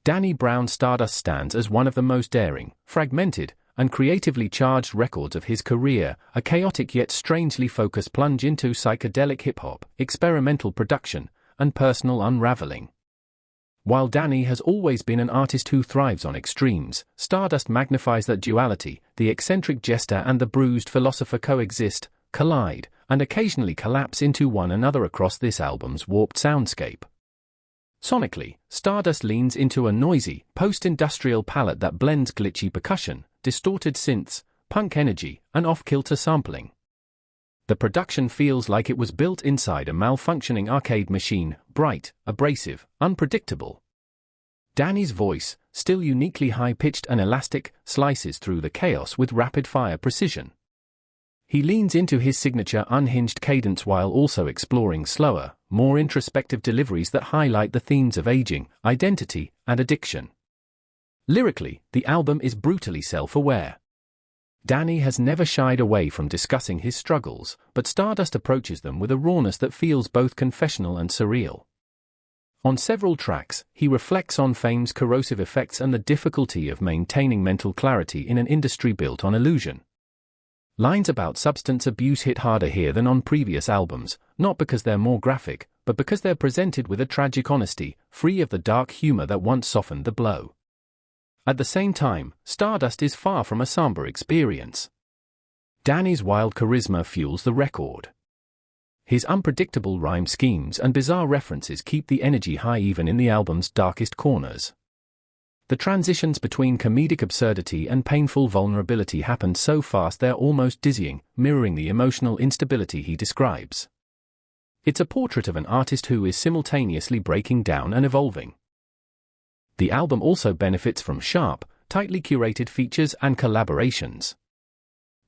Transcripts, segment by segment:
Danny Brown's Stardust stands as one of the most daring, fragmented, and creatively charged records of his career, a chaotic yet strangely focused plunge into psychedelic hip-hop, experimental production, and personal unraveling. While Danny has always been an artist who thrives on extremes, Stardust magnifies that duality. The eccentric jester and the bruised philosopher coexist, collide, and occasionally collapse into one another across this album's warped soundscape. Sonically, Stardust leans into a noisy, post-industrial palette that blends glitchy percussion, distorted synths, punk energy, and off-kilter sampling. The production feels like it was built inside a malfunctioning arcade machine, bright, abrasive, unpredictable. Danny's voice, still uniquely high-pitched and elastic, slices through the chaos with rapid-fire precision. He leans into his signature unhinged cadence while also exploring slower, more introspective deliveries that highlight the themes of aging, identity, and addiction. Lyrically, the album is brutally self-aware. Danny has never shied away from discussing his struggles, but Stardust approaches them with a rawness that feels both confessional and surreal. On several tracks, he reflects on fame's corrosive effects and the difficulty of maintaining mental clarity in an industry built on illusion. Lines about substance abuse hit harder here than on previous albums, not because they're more graphic, but because they're presented with a tragic honesty, free of the dark humor that once softened the blow. At the same time, Stardust is far from a somber experience. Danny's wild charisma fuels the record. His unpredictable rhyme schemes and bizarre references keep the energy high even in the album's darkest corners. The transitions between comedic absurdity and painful vulnerability happen so fast they're almost dizzying, mirroring the emotional instability he describes. It's a portrait of an artist who is simultaneously breaking down and evolving. The album also benefits from sharp, tightly curated features and collaborations.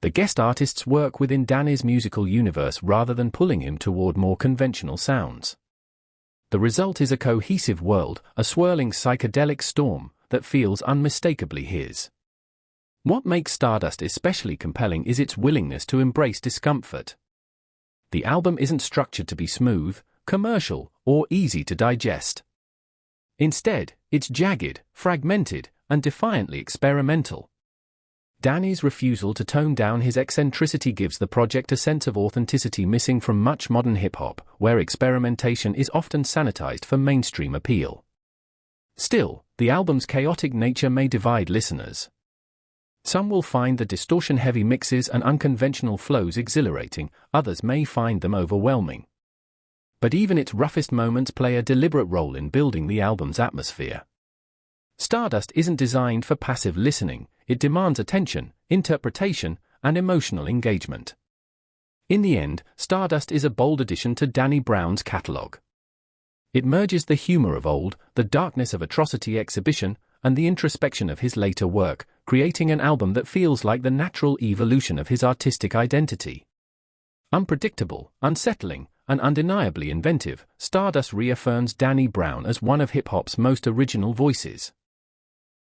The guest artists work within Danny's musical universe rather than pulling him toward more conventional sounds. The result is a cohesive world, a swirling psychedelic storm that feels unmistakably his. What makes Stardust especially compelling is its willingness to embrace discomfort. The album isn't structured to be smooth, commercial, or easy to digest. Instead, it's jagged, fragmented, and defiantly experimental. Danny's refusal to tone down his eccentricity gives the project a sense of authenticity missing from much modern hip-hop, where experimentation is often sanitized for mainstream appeal. Still, the album's chaotic nature may divide listeners. Some will find the distortion-heavy mixes and unconventional flows exhilarating, others may find them overwhelming. But even its roughest moments play a deliberate role in building the album's atmosphere. Stardust isn't designed for passive listening, it demands attention, interpretation, and emotional engagement. In the end, Stardust is a bold addition to Danny Brown's catalog. It merges the humor of old, the darkness of Atrocity Exhibition, and the introspection of his later work, creating an album that feels like the natural evolution of his artistic identity. Unpredictable, unsettling, and undeniably inventive, Stardust reaffirms Danny Brown as one of hip-hop's most original voices.